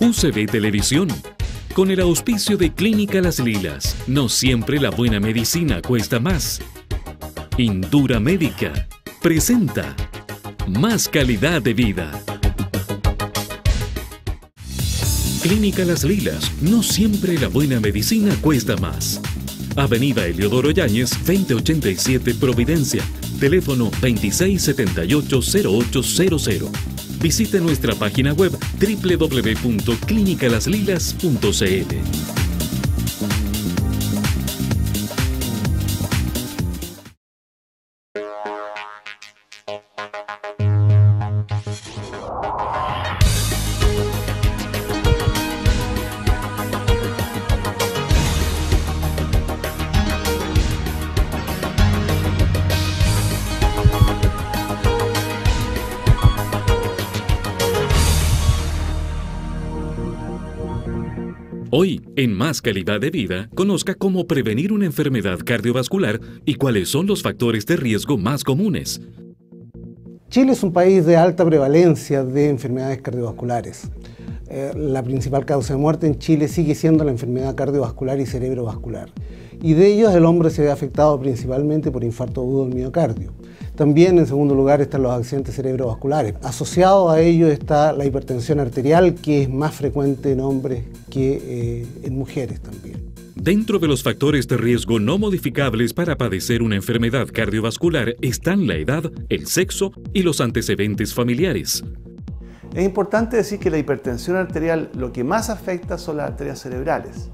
UCB Televisión, con el auspicio de Clínica Las Lilas. No siempre la buena medicina cuesta más. Indura Médica presenta Más calidad de vida. Clínica Las Lilas. No siempre la buena medicina cuesta más. Avenida Eliodoro Yáñez, 2087 Providencia. Teléfono 2678-0800. Visite nuestra página web www.clinicalaslilas.cl. Hoy, en Más Calidad de Vida, conozca cómo prevenir una enfermedad cardiovascular y cuáles son los factores de riesgo más comunes. Chile es un país de alta prevalencia de enfermedades cardiovasculares. La principal causa de muerte en Chile sigue siendo la enfermedad cardiovascular y cerebrovascular. Y de ellos el hombre se ve afectado principalmente por infarto agudo del miocardio. También en segundo lugar están los accidentes cerebrovasculares. Asociado a ello está la hipertensión arterial, que es más frecuente en hombres que en mujeres también. Dentro de los factores de riesgo no modificables para padecer una enfermedad cardiovascular están la edad, el sexo y los antecedentes familiares. Es importante decir que la hipertensión arterial lo que más afecta son las arterias cerebrales.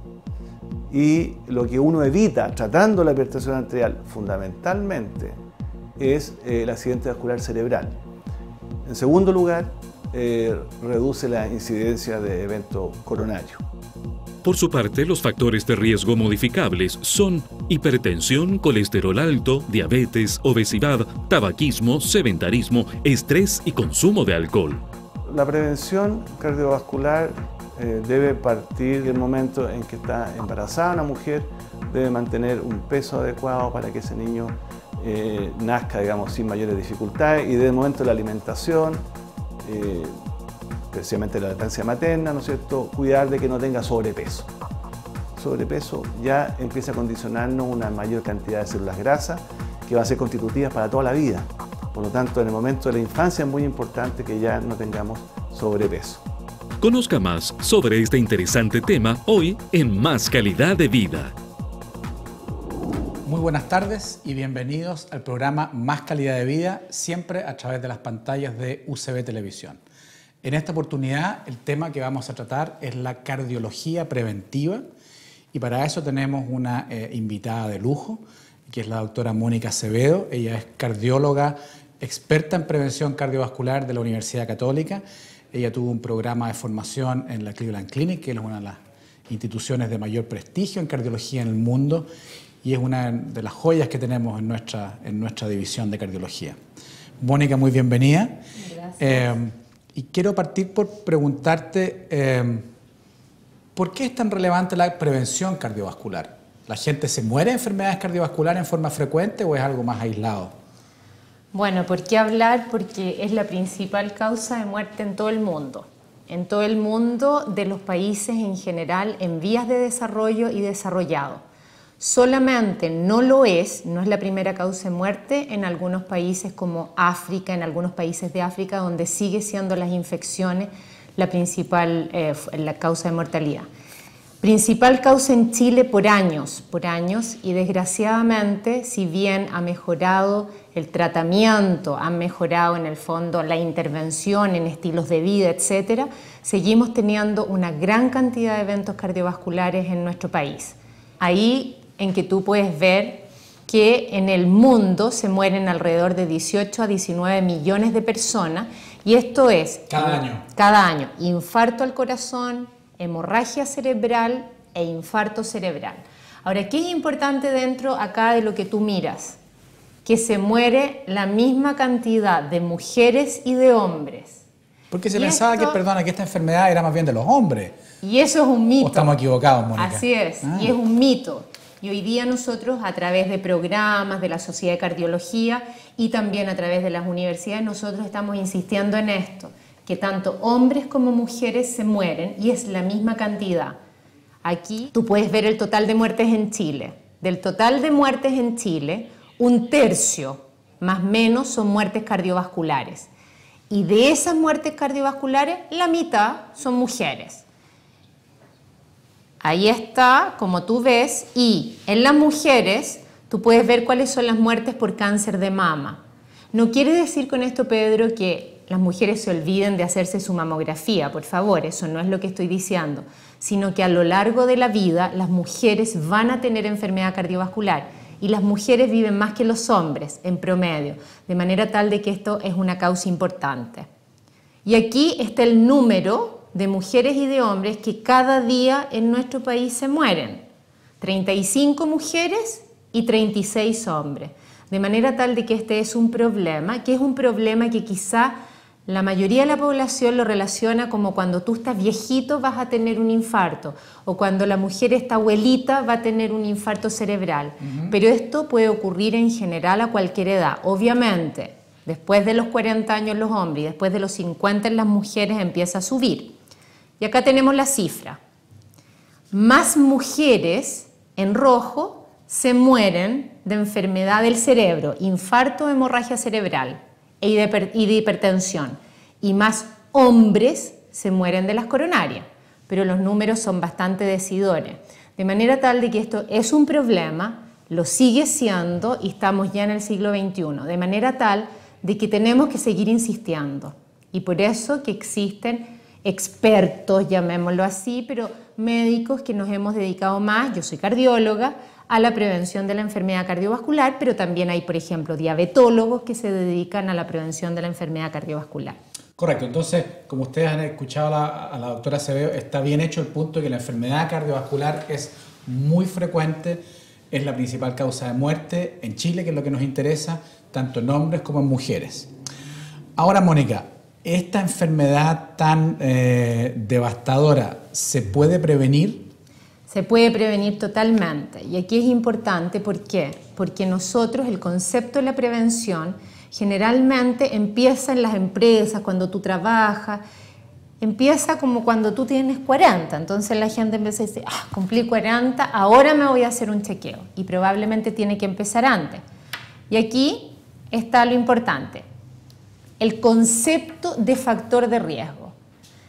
Y lo que uno evita tratando la hipertensión arterial fundamentalmente es el accidente vascular cerebral. En segundo lugar, reduce la incidencia de eventos coronarios. Por su parte, los factores de riesgo modificables son hipertensión, colesterol alto, diabetes, obesidad, tabaquismo, sedentarismo, estrés y consumo de alcohol. La prevención cardiovascular debe partir del momento en que está embarazada una mujer, debe mantener un peso adecuado para que ese niño nazca, digamos, sin mayores dificultades, y desde el momento de la alimentación, especialmente la lactancia materna, ¿no es cierto?, cuidar de que no tenga sobrepeso. Sobrepeso ya empieza a condicionarnos una mayor cantidad de células grasas que van a ser constitutivas para toda la vida. Por lo tanto, en el momento de la infancia es muy importante que ya no tengamos sobrepeso. Conozca más sobre este interesante tema hoy en Más Calidad de Vida. Muy buenas tardes y bienvenidos al programa Más Calidad de Vida, siempre a través de las pantallas de UCB Televisión. En esta oportunidad, el tema que vamos a tratar es la cardiología preventiva, y para eso tenemos una invitada de lujo, que es la doctora Mónica Acevedo. Ella es cardióloga, experta en prevención cardiovascular de la Universidad Católica. Ella tuvo un programa de formación en la Cleveland Clinic, que es una de las instituciones de mayor prestigio en cardiología en el mundo, y es una de las joyas que tenemos en nuestra división de cardiología. Mónica, muy bienvenida. Gracias. Y quiero partir por preguntarte, ¿por qué es tan relevante la prevención cardiovascular? ¿La gente se muere de enfermedades cardiovasculares en forma frecuente o es algo más aislado? Bueno, ¿por qué hablar? Porque es la principal causa de muerte en todo el mundo. En todo el mundo, de los países en general, en vías de desarrollo y desarrollado. Solamente no es la primera causa de muerte en algunos países como África, en algunos países de África, donde sigue siendo las infecciones la principal la causa de mortalidad. Principal causa en Chile por años, y desgraciadamente, si bien ha mejorado el tratamiento, ha mejorado en el fondo la intervención en estilos de vida, etcétera, seguimos teniendo una gran cantidad de eventos cardiovasculares en nuestro país. Ahí en que tú puedes ver que en el mundo se mueren alrededor de 18 a 19 millones de personas, y esto es cada año infarto al corazón, hemorragia cerebral e infarto cerebral. Ahora, ¿qué es importante dentro acá de lo que tú miras? Que se muere la misma cantidad de mujeres y de hombres. Porque se pensaba que esta enfermedad era más bien de los hombres. Y eso es un mito. ¿O estamos equivocados, Mónica? Así es, y es un mito. Y hoy día nosotros, a través de programas de la Sociedad de Cardiología y también a través de las universidades, nosotros estamos insistiendo en esto. que tanto hombres como mujeres se mueren y es la misma cantidad. Aquí tú puedes ver el total de muertes en Chile. Del total de muertes en Chile, 1/3 más o menos son muertes cardiovasculares. Y de esas muertes cardiovasculares, la mitad son mujeres. Ahí está, como tú ves, y en las mujeres tú puedes ver cuáles son las muertes por cáncer de mama. No quiere decir con esto, Pedro, que las mujeres se olviden de hacerse su mamografía, por favor, eso no es lo que estoy diciendo, sino que a lo largo de la vida las mujeres van a tener enfermedad cardiovascular y las mujeres viven más que los hombres en promedio, de manera tal de que esto es una causa importante. Y aquí está el número de mujeres y de hombres que cada día en nuestro país se mueren. 35 mujeres y 36 hombres. De manera tal de que este es un problema, que quizá la mayoría de la población lo relaciona como cuando tú estás viejito vas a tener un infarto o cuando la mujer está abuelita va a tener un infarto cerebral. Pero esto puede ocurrir en general a cualquier edad. Obviamente, después de los 40 años los hombres y después de los 50 en las mujeres empieza a subir. Y acá tenemos la cifra. Más mujeres en rojo se mueren de enfermedad del cerebro, infarto o hemorragia cerebral y de hipertensión. Y más hombres se mueren de las coronarias, pero los números son bastante decidores. De manera tal de que esto es un problema, lo sigue siendo y estamos ya en el siglo XXI. De manera tal de que tenemos que seguir insistiendo. Y por eso que existen expertos, llamémoslo así, pero médicos que nos hemos dedicado más, yo soy cardióloga, a la prevención de la enfermedad cardiovascular, pero también hay, por ejemplo, diabetólogos que se dedican a la prevención de la enfermedad cardiovascular. Correcto, entonces, como ustedes han escuchado a la doctora Acevedo, está bien hecho el punto de que la enfermedad cardiovascular es muy frecuente, es la principal causa de muerte en Chile, que es lo que nos interesa, tanto en hombres como en mujeres. Ahora, Mónica, ¿esta enfermedad tan devastadora se puede prevenir? Se puede prevenir totalmente. Y aquí es importante, ¿por qué? Porque nosotros, el concepto de la prevención, generalmente empieza en las empresas, cuando tú trabajas, empieza como cuando tú tienes 40. Entonces la gente empieza a decir, cumplí 40, ahora me voy a hacer un chequeo. Y probablemente tiene que empezar antes. Y aquí está lo importante. El concepto de factor de riesgo.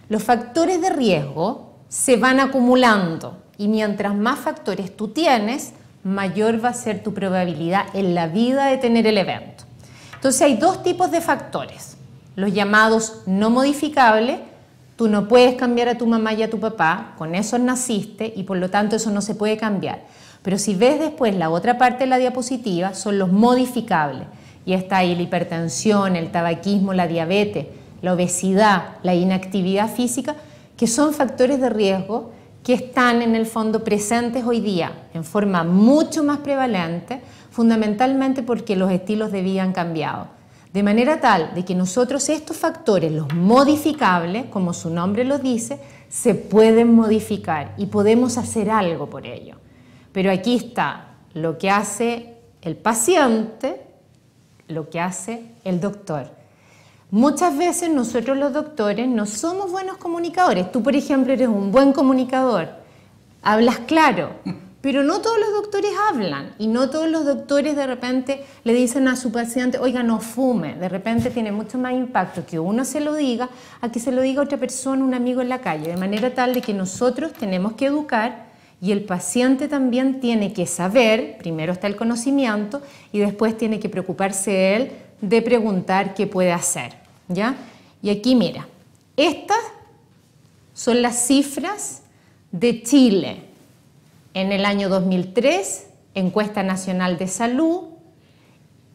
Los factores de riesgo se van acumulando y mientras más factores tú tienes, mayor va a ser tu probabilidad en la vida de tener el evento. Entonces hay dos tipos de factores, los llamados no modificables. Tú no puedes cambiar a tu mamá y a tu papá, con esos naciste y por lo tanto eso no se puede cambiar. Pero si ves después la otra parte de la diapositiva, son los modificables. Y está ahí la hipertensión, el tabaquismo, la diabetes, la obesidad, la inactividad física, que son factores de riesgo que están en el fondo presentes hoy día en forma mucho más prevalente, fundamentalmente porque los estilos de vida han cambiado. De manera tal de que nosotros estos factores, los modificables, como su nombre lo dice, se pueden modificar y podemos hacer algo por ello. Pero aquí está lo que hace el paciente, lo que hace el doctor. Muchas veces nosotros los doctores no somos buenos comunicadores. Tú, por ejemplo, eres un buen comunicador, hablas claro, pero no todos los doctores hablan y no todos los doctores de repente le dicen a su paciente, oiga, no fume. De repente tiene mucho más impacto que uno se lo diga a que se lo diga otra persona, un amigo en la calle, de manera tal de que nosotros tenemos que educar y el paciente también tiene que saber, primero está el conocimiento y después tiene que preocuparse él de preguntar qué puede hacer. ¿Ya? Y aquí mira, estas son las cifras de Chile en el año 2003, encuesta nacional de salud,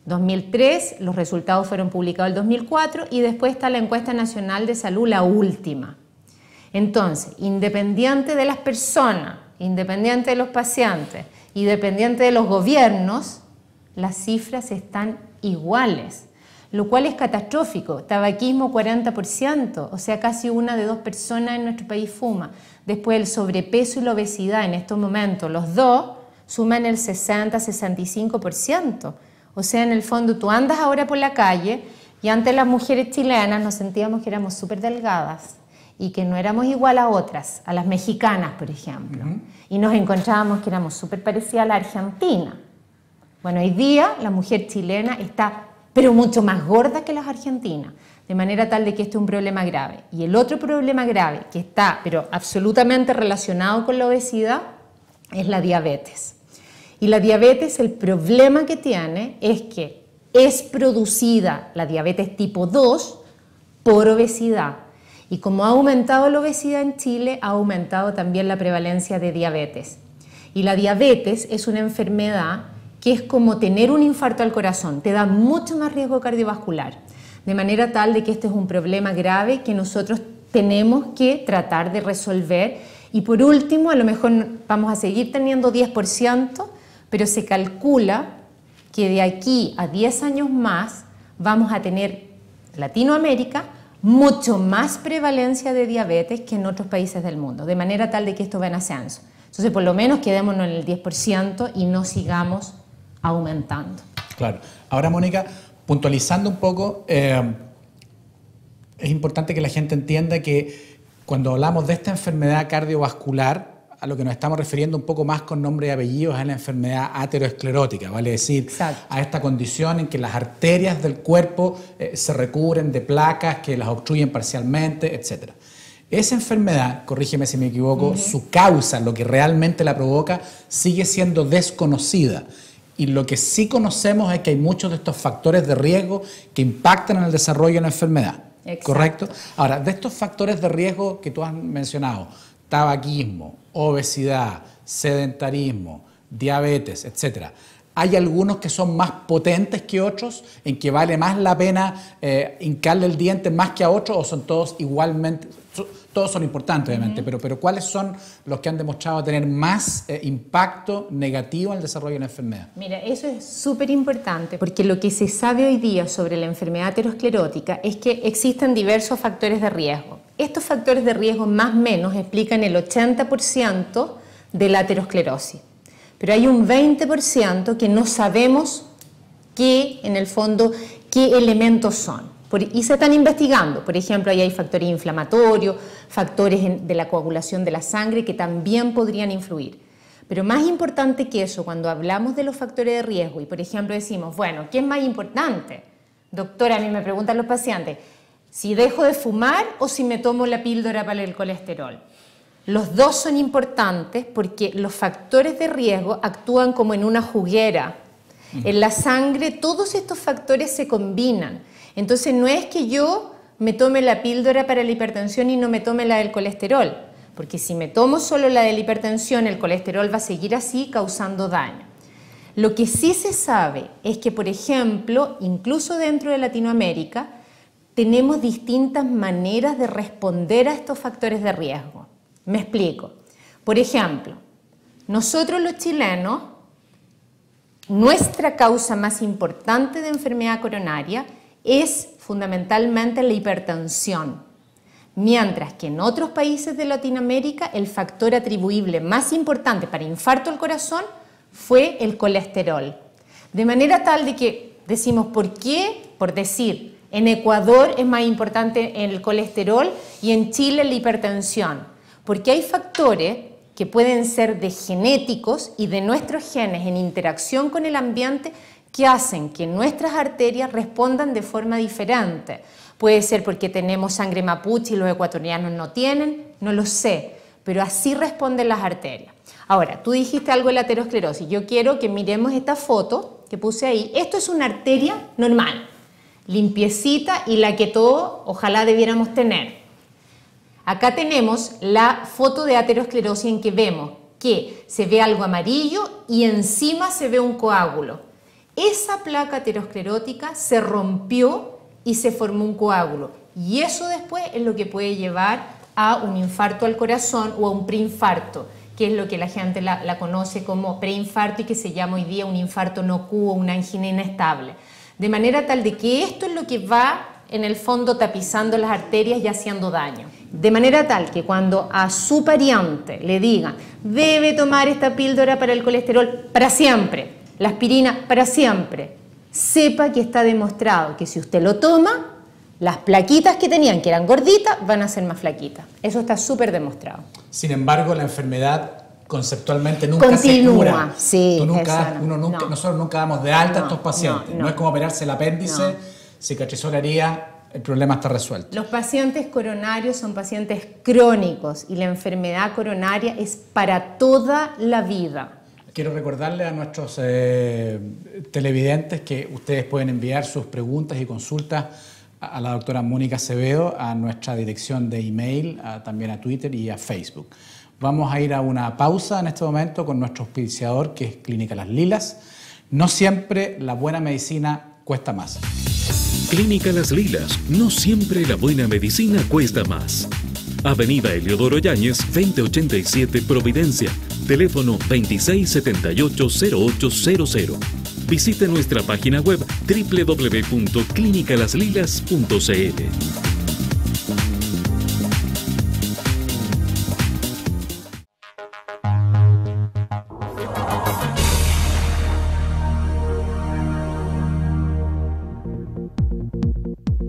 2003, los resultados fueron publicados en 2004 y después está la encuesta nacional de salud, la última. Entonces, independiente de las personas, independiente de los pacientes, independiente de los gobiernos, las cifras están iguales. Lo cual es catastrófico. Tabaquismo 40%, o sea, casi una de 2 personas en nuestro país fuma. Después el sobrepeso y la obesidad en estos momentos, los dos suman el 60-65%. O sea, en el fondo tú andas ahora por la calle, Y antes las mujeres chilenas nos sentíamos que éramos súper delgadas y que no éramos igual a otras, a las mexicanas, por ejemplo. Y nos encontrábamos que éramos súper parecidas a la argentina. Bueno, hoy día la mujer chilena está, pero mucho más gorda que las argentinas, de manera tal de que este es un problema grave. Y el otro problema grave, que está, pero absolutamente relacionado con la obesidad, es la diabetes. Y la diabetes, el problema que tiene es que es producida la diabetes tipo 2 por obesidad. Y como ha aumentado la obesidad en Chile, ha aumentado también la prevalencia de diabetes. Y la diabetes es una enfermedad que es como tener un infarto al corazón, te da mucho más riesgo cardiovascular, de manera tal de que este es un problema grave que nosotros tenemos que tratar de resolver. Y por último, a lo mejor vamos a seguir teniendo 10%, pero se calcula que de aquí a 10 años más vamos a tener Latinoamérica mucho más prevalencia de diabetes que en otros países del mundo, de manera tal de que esto va en ascenso. Entonces, por lo menos quedémonos en el 10% y no sigamos aumentando. Claro. Ahora, Mónica, puntualizando un poco, es importante que la gente entienda que cuando hablamos de esta enfermedad cardiovascular, a lo que nos estamos refiriendo un poco más con nombre y apellidos es la enfermedad ateroesclerótica, vale decir, exacto, a esta condición en que las arterias del cuerpo se recubren de placas que las obstruyen parcialmente, etc. Esa enfermedad, corrígeme si me equivoco, su causa, lo que realmente la provoca, sigue siendo desconocida. Y lo que sí conocemos es que hay muchos de estos factores de riesgo que impactan en el desarrollo de la enfermedad. Exacto. ¿Correcto? Ahora, de estos factores de riesgo que tú has mencionado, tabaquismo, obesidad, sedentarismo, diabetes, etc., ¿hay algunos que son más potentes que otros, en que vale más la pena hincarle el diente más que a otros, o son todos igualmente, todos son importantes obviamente, pero ¿cuáles son los que han demostrado tener más impacto negativo en el desarrollo de la enfermedad? Mira, eso es súper importante, porque lo que se sabe hoy día sobre la enfermedad aterosclerótica es que existen diversos factores de riesgo. Estos factores de riesgo más o menos explican el 80% de la aterosclerosis. Pero hay un 20% que no sabemos qué, en el fondo, qué elementos son. Y se están investigando. Por ejemplo, ahí hay factores inflamatorios, factores de la coagulación de la sangre que también podrían influir. Pero más importante que eso, cuando hablamos de los factores de riesgo y, por ejemplo, decimos, bueno, ¿qué es más importante? Doctora, a mí me preguntan los pacientes, si dejo de fumar o si me tomo la píldora para el colesterol. Los dos son importantes porque los factores de riesgo actúan como en una juguera. En la sangre todos estos factores se combinan. Entonces no es que yo me tome la píldora para la hipertensión y no me tome la del colesterol, porque si me tomo solo la de la hipertensión, el colesterol va a seguir así causando daño. Lo que sí se sabe es que, por ejemplo, incluso dentro de Latinoamérica, tenemos distintas maneras de responder a estos factores de riesgo. Me explico. Por ejemplo, nosotros los chilenos, nuestra causa más importante de enfermedad coronaria es fundamentalmente la hipertensión, mientras que en otros países de Latinoamérica el factor atribuible más importante para infarto al corazón fue el colesterol. De manera tal de que decimos, ¿por qué? Por decir, en Ecuador es más importante el colesterol y en Chile la hipertensión. Porque hay factores que pueden ser de genéticos y de nuestros genes en interacción con el ambiente que hacen que nuestras arterias respondan de forma diferente. Puede ser porque tenemos sangre mapuche y los ecuatorianos no tienen, no lo sé, pero así responden las arterias. Ahora, tú dijiste algo de la aterosclerosis. Yo quiero que miremos esta foto que puse ahí. Esto es una arteria normal, limpiecita y la que todos ojalá debiéramos tener. Acá tenemos la foto de aterosclerosis en que vemos que se ve algo amarillo y encima se ve un coágulo. Esa placa aterosclerótica se rompió y se formó un coágulo. Y eso después es lo que puede llevar a un infarto al corazón o a un preinfarto, que es lo que la gente la conoce como preinfarto y que se llama hoy día un infarto no Q o una angina inestable. De manera tal de que esto es lo que va en el fondo tapizando las arterias y haciendo daño. De manera tal que cuando a su pariente le digan debe tomar esta píldora para el colesterol para siempre, la aspirina para siempre, sepa que está demostrado que si usted lo toma, las plaquitas que tenían, que eran gorditas, van a ser más flaquitas. Eso está súper demostrado. Sin embargo, la enfermedad conceptualmente nunca continúa, se cura. Sí, Nosotros nunca damos de alta a estos pacientes. No es como operarse el apéndice, cicatrizó la herida, el problema está resuelto. Los pacientes coronarios son pacientes crónicos y la enfermedad coronaria es para toda la vida. Quiero recordarle a nuestros televidentes que ustedes pueden enviar sus preguntas y consultas a la doctora Mónica Acevedo, a nuestra dirección de email, también a Twitter y a Facebook. Vamos a ir a una pausa en este momento con nuestro auspiciador, que es Clínica Las Lilas. No siempre la buena medicina cuesta más. Clínica Las Lilas, no siempre la buena medicina cuesta más. Avenida Eliodoro Yáñez, 2087 Providencia, teléfono 2678-0800. Visite nuestra página web www.clinicalaslilas.cl.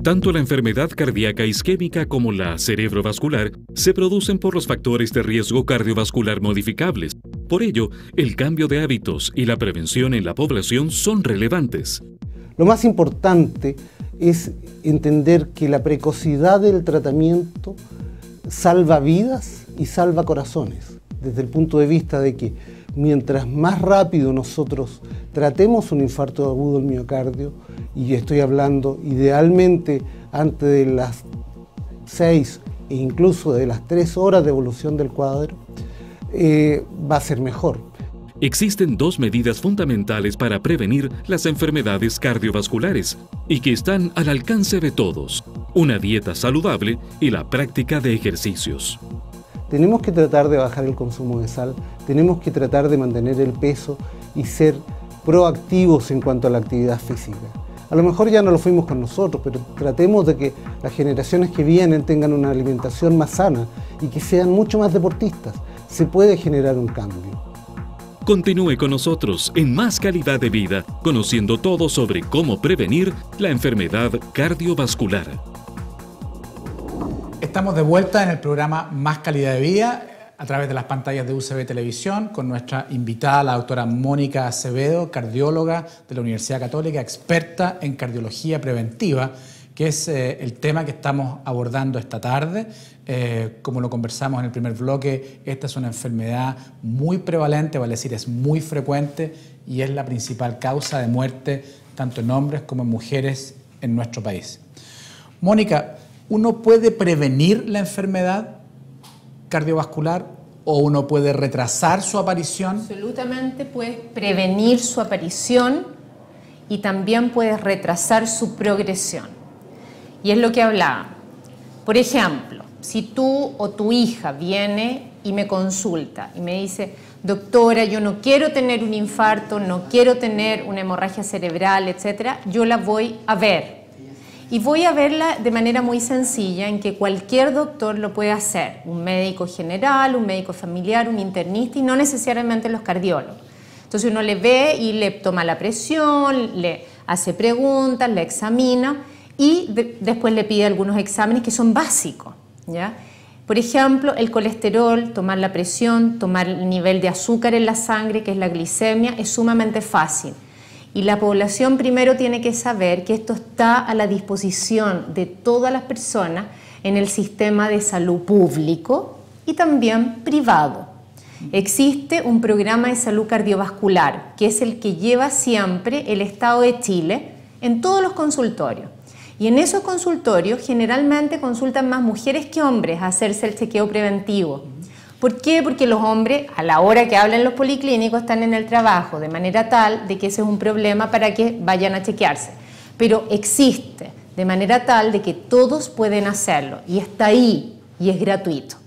Tanto la enfermedad cardíaca isquémica como la cerebrovascular se producen por los factores de riesgo cardiovascular modificables. Por ello, el cambio de hábitos y la prevención en la población son relevantes. Lo más importante es entender que la precocidad del tratamiento salva vidas y salva corazones, desde el punto de vista de que mientras más rápido nosotros tratemos un infarto agudo del miocardio, y estoy hablando idealmente antes de las 6 e incluso de las 3 horas de evolución del cuadro, va a ser mejor. Existen dos medidas fundamentales para prevenir las enfermedades cardiovasculares y que están al alcance de todos: una dieta saludable y la práctica de ejercicios. Tenemos que tratar de bajar el consumo de sal, tenemos que tratar de mantener el peso y ser proactivos en cuanto a la actividad física. A lo mejor ya no lo fuimos con nosotros, pero tratemos de que las generaciones que vienen tengan una alimentación más sana y que sean mucho más deportistas. Se puede generar un cambio. Continúe con nosotros en Más Calidad de Vida, conociendo todo sobre cómo prevenir la enfermedad cardiovascular. Estamos de vuelta en el programa Más Calidad de Vida a través de las pantallas de UCB Televisión con nuestra invitada, la doctora Mónica Acevedo, cardióloga de la Universidad Católica, experta en cardiología preventiva, que es el tema que estamos abordando esta tarde. Como lo conversamos en el primer bloque, esta es una enfermedad muy prevalente, vale decir, es muy frecuente y es la principal causa de muerte tanto en hombres como en mujeres en nuestro país. Mónica, ¿uno puede prevenir la enfermedad cardiovascular o uno puede retrasar su aparición? Absolutamente, puedes prevenir su aparición y también puedes retrasar su progresión. Y es lo que hablaba. Por ejemplo, si tú o tu hija viene y me consulta y me dice: doctora, yo no quiero tener un infarto, no quiero tener una hemorragia cerebral, etcétera, yo la voy a ver. Y voy a verla de manera muy sencilla, en que cualquier doctor lo puede hacer, un médico general, un médico familiar, un internista, y no necesariamente los cardiólogos. Entonces uno le ve y le toma la presión, le hace preguntas, le examina y después le pide algunos exámenes que son básicos, ¿ya? Por ejemplo, el colesterol, tomar la presión, tomar el nivel de azúcar en la sangre, que es la glicemia, es sumamente fácil. Y la población primero tiene que saber que esto está a la disposición de todas las personas en el sistema de salud público y también privado. Existe un programa de salud cardiovascular, que es el que lleva siempre el Estado de Chile en todos los consultorios. Y en esos consultorios generalmente consultan más mujeres que hombres a hacerse el chequeo preventivo. ¿Por qué? Porque los hombres, a la hora que hablan los policlínicos, están en el trabajo, de manera tal de que ese es un problema para que vayan a chequearse. Pero existe, de manera tal de que todos pueden hacerlo, y está ahí, y es gratuito.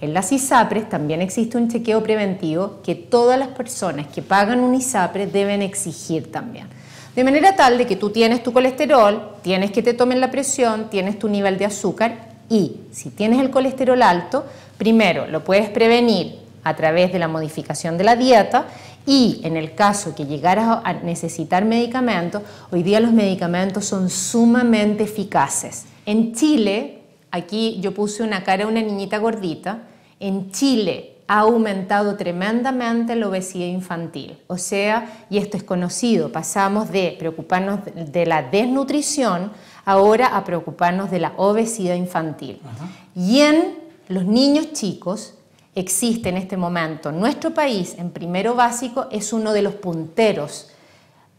En las ISAPRES también existe un chequeo preventivo que todas las personas que pagan un ISAPRE deben exigir también. De manera tal de que tú tienes tu colesterol, tienes que te tomen la presión, tienes tu nivel de azúcar, y si tienes el colesterol alto, primero lo puedes prevenir a través de la modificación de la dieta y en el caso que llegaras a necesitar medicamentos, hoy día los medicamentos son sumamente eficaces. En Chile, aquí yo puse una cara de una niñita gordita, en Chile ha aumentado tremendamente la obesidad infantil. O sea, y esto es conocido, pasamos de preocuparnos de la desnutrición ahora a preocuparnos de la obesidad infantil. Ajá. Y en los niños chicos existe en este momento, nuestro país en primero básico es uno de los punteros.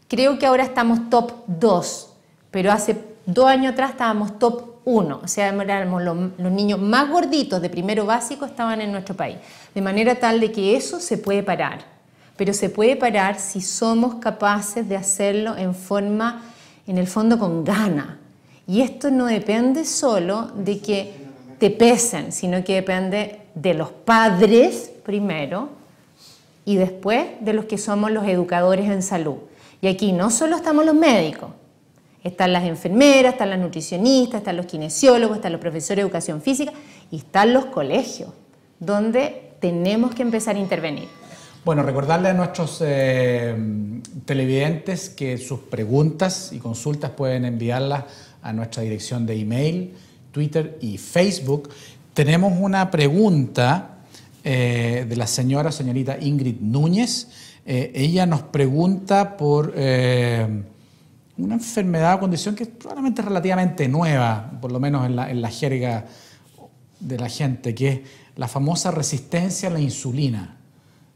Creo que ahora estamos top 2, pero hace 2 años atrás estábamos top 1, o sea, éramos los niños más gorditos de primero básico estaban en nuestro país, de manera tal de que eso se puede parar, pero se puede parar si somos capaces de hacerlo en el fondo con gana, y esto no depende solo de que te pesen, sino que depende de los padres primero y después de los que somos los educadores en salud, y aquí no solo estamos los médicos, están las enfermeras, están las nutricionistas, están los kinesiólogos, están los profesores de educación física y están los colegios, donde tenemos que empezar a intervenir. Bueno, recordarle a nuestros televidentes que sus preguntas y consultas pueden enviarlas a nuestra dirección de email, Twitter y Facebook. Tenemos una pregunta de la señorita Ingrid Núñez. Ella nos pregunta por una enfermedad o condición que probablemente es relativamente nueva, por lo menos en la jerga de la gente, que es la famosa resistencia a la insulina.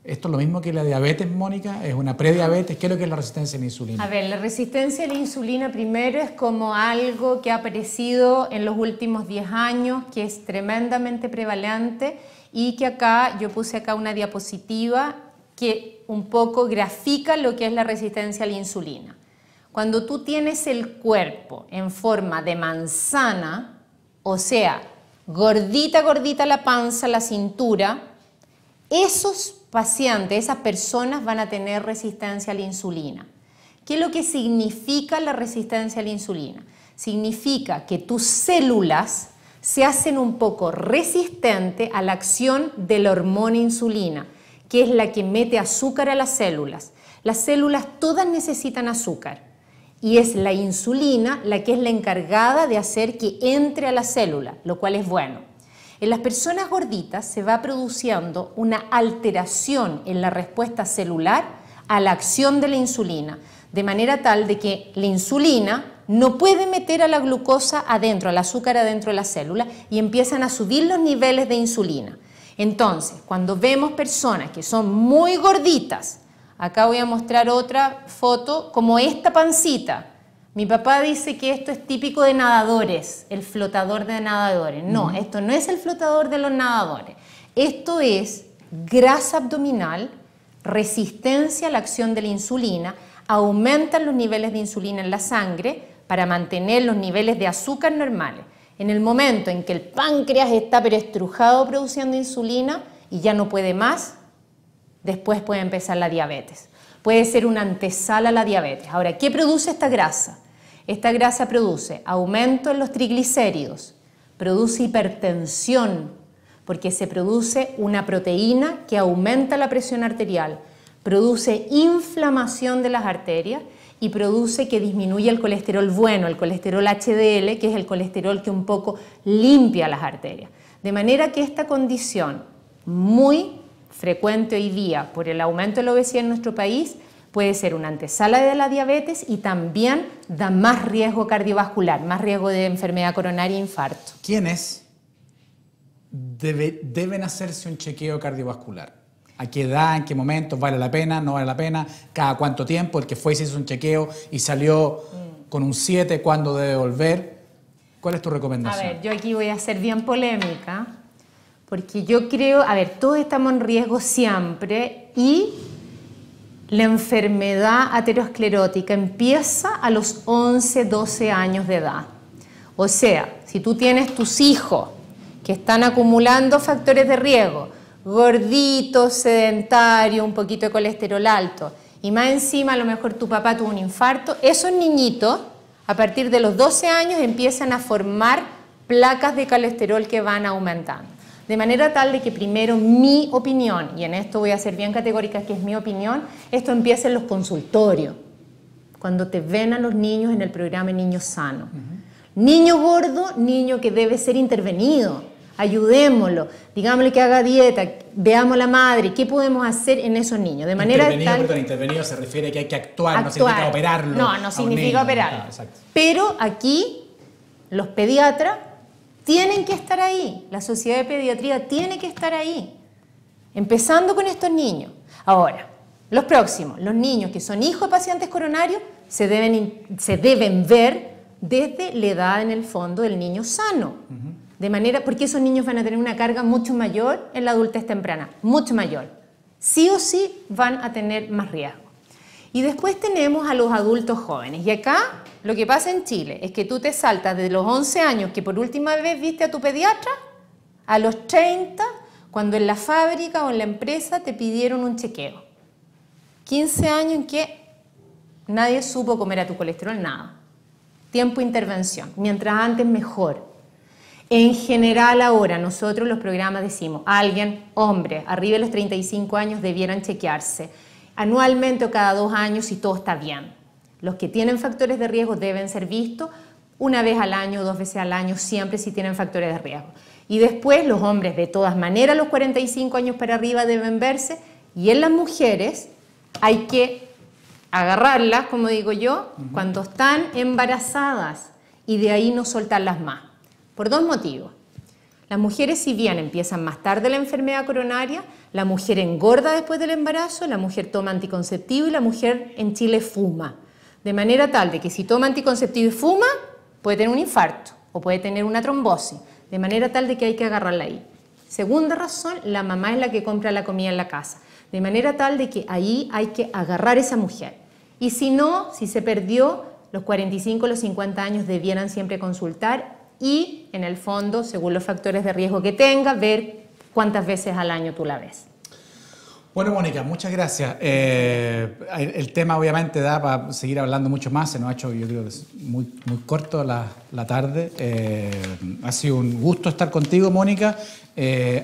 ¿Esto es lo mismo que la diabetes, Mónica? ¿Es una prediabetes? ¿Qué es lo que es la resistencia a la insulina? A ver, la resistencia a la insulina primero es como algo que ha aparecido en los últimos 10 años, que es tremendamente prevalente y que acá, yo puse acá una diapositiva que un poco grafica lo que es la resistencia a la insulina. Cuando tú tienes el cuerpo en forma de manzana, o sea, gordita, gordita la panza, la cintura, esos pacientes, esas personas van a tener resistencia a la insulina. ¿Qué es lo que significa la resistencia a la insulina? Significa que tus células se hacen un poco resistentes a la acción de la hormona insulina, que es la que mete azúcar a las células. Las células todas necesitan azúcar. Y es la insulina la que es la encargada de hacer que entre a la célula, lo cual es bueno. En las personas gorditas se va produciendo una alteración en la respuesta celular a la acción de la insulina, de manera tal de que la insulina no puede meter a la glucosa adentro, al azúcar adentro de la célula y empiezan a subir los niveles de insulina. Entonces, cuando vemos personas que son muy gorditas, acá voy a mostrar otra foto como esta pancita. Mi papá dice que esto es típico de nadadores, el flotador de nadadores. No, esto no es el flotador de los nadadores. Esto es grasa abdominal, resistencia a la acción de la insulina, aumentan los niveles de insulina en la sangre para mantener los niveles de azúcar normales. En el momento en que el páncreas está perestrujado produciendo insulina y ya no puede más, después puede empezar la diabetes. Puede ser una antesala a la diabetes. Ahora, ¿qué produce esta grasa? Esta grasa produce aumento en los triglicéridos, produce hipertensión, porque se produce una proteína que aumenta la presión arterial, produce inflamación de las arterias y produce que disminuya el colesterol bueno, el colesterol HDL, que es el colesterol que un poco limpia las arterias. De manera que esta condición muy frecuente hoy día por el aumento de la obesidad en nuestro país puede ser una antesala de la diabetes y también da más riesgo cardiovascular, más riesgo de enfermedad coronaria e infarto. ¿Quiénes deben hacerse un chequeo cardiovascular? ¿A qué edad, en qué momento, vale la pena, no vale la pena, cada cuánto tiempo? El que fue y se hizo un chequeo y salió con un 7, ¿cuándo debe volver? ¿Cuál es tu recomendación? A ver, yo aquí voy a ser bien polémica, porque yo creo, a ver, todos estamos en riesgo siempre y la enfermedad aterosclerótica empieza a los 11, 12 años de edad. O sea, si tú tienes tus hijos que están acumulando factores de riesgo, gorditos, sedentarios, un poquito de colesterol alto, y más encima a lo mejor tu papá tuvo un infarto, esos niñitos a partir de los 12 años empiezan a formar placas de colesterol que van aumentando. De manera tal de que primero mi opinión, y en esto voy a ser bien categórica que es mi opinión, esto empieza en los consultorios, cuando te ven a los niños en el programa Niño Sano. Niño gordo, niño que debe ser intervenido, ayudémoslo, digámosle que haga dieta, veamos a la madre, ¿qué podemos hacer en esos niños? De manera tal... Intervenido se refiere a que hay que actuar, no significa operarlo. No significa operarlo. Pero aquí los pediatras tienen que estar ahí, la Sociedad de Pediatría tiene que estar ahí, empezando con estos niños. Ahora, los próximos, los niños que son hijos de pacientes coronarios, se deben ver desde la edad en el fondo del niño sano. De manera, porque esos niños van a tener una carga mucho mayor en la adultez temprana, mucho mayor. Sí o sí van a tener más riesgo. Y después tenemos a los adultos jóvenes. Y acá lo que pasa en Chile es que tú te saltas desde los 11 años que por última vez viste a tu pediatra, a los 30, cuando en la fábrica o en la empresa te pidieron un chequeo. 15 años en que nadie supo comer a tu colesterol, nada. Tiempo de intervención. Mientras antes, mejor. En general ahora nosotros los programas decimos, alguien, hombre, arriba de los 35 años debieran chequearse anualmente o cada 2 años si todo está bien. Los que tienen factores de riesgo deben ser vistos una vez al año, 2 veces al año, siempre si tienen factores de riesgo. Y después los hombres de todas maneras los 45 años para arriba deben verse, y en las mujeres hay que agarrarlas, como digo yo, cuando están embarazadas y de ahí no soltarlas más. Por 2 motivos. Las mujeres, si bien empiezan más tarde la enfermedad coronaria, la mujer engorda después del embarazo, la mujer toma anticonceptivo y la mujer en Chile fuma. De manera tal de que si toma anticonceptivo y fuma, puede tener un infarto o puede tener una trombosis. De manera tal de que hay que agarrarla ahí. Segunda razón, la mamá es la que compra la comida en la casa. De manera tal de que ahí hay que agarrar a esa mujer. Y si no, si se perdió, los 45 o los 50 años debieran siempre consultar y, en el fondo, según los factores de riesgo que tenga, ver cuántas veces al año tú la ves. Bueno, Mónica, muchas gracias. El tema obviamente da para seguir hablando mucho más, se nos ha hecho, yo creo que es muy corto la tarde. Ha sido un gusto estar contigo, Mónica.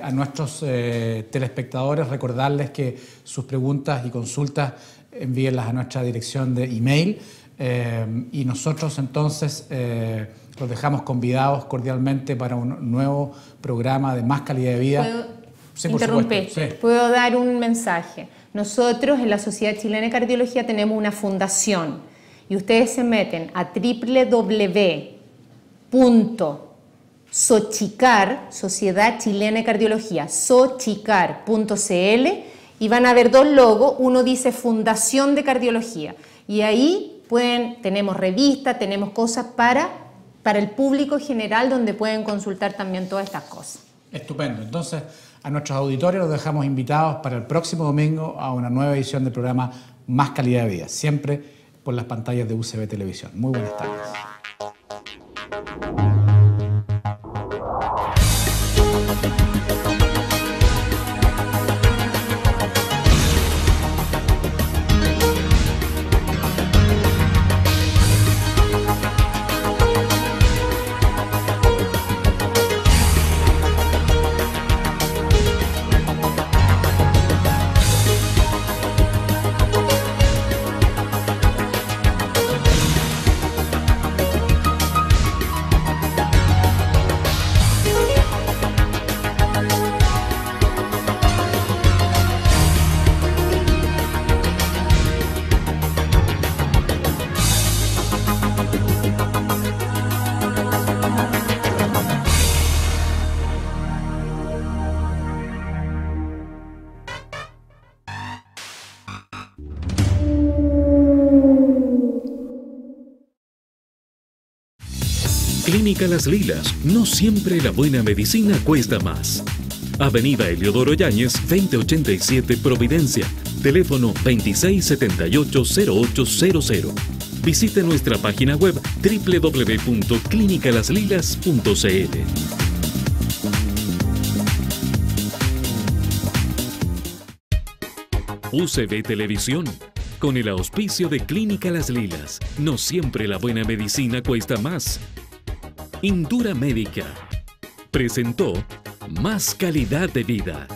A nuestros telespectadores recordarles que sus preguntas y consultas envíenlas a nuestra dirección de email y nosotros entonces los dejamos convidados cordialmente para un nuevo programa de Más Calidad de Vida. Sí, interrumpir, sí. Puedo dar un mensaje. Nosotros en la Sociedad Chilena de Cardiología tenemos una fundación y ustedes se meten a www.sochicar, Sociedad Chilena de Cardiología, sochicar.cl y van a ver 2 logos, uno dice Fundación de Cardiología y ahí tenemos revistas, tenemos cosas para el público general donde pueden consultar también todas estas cosas. Estupendo, entonces a nuestros auditores los dejamos invitados para el próximo domingo a una nueva edición del programa Más Calidad de Vida, siempre por las pantallas de UCB Televisión. Muy buenas tardes. Clínica Las Lilas, no siempre la buena medicina cuesta más. Avenida Eliodoro Yáñez, 2087 Providencia, teléfono 2678-0800. Visite nuestra página web www.clinicalaslilas.cl. UCB Televisión, con el auspicio de Clínica Las Lilas, no siempre la buena medicina cuesta más. Indura Médica presentó Más calidad de vida.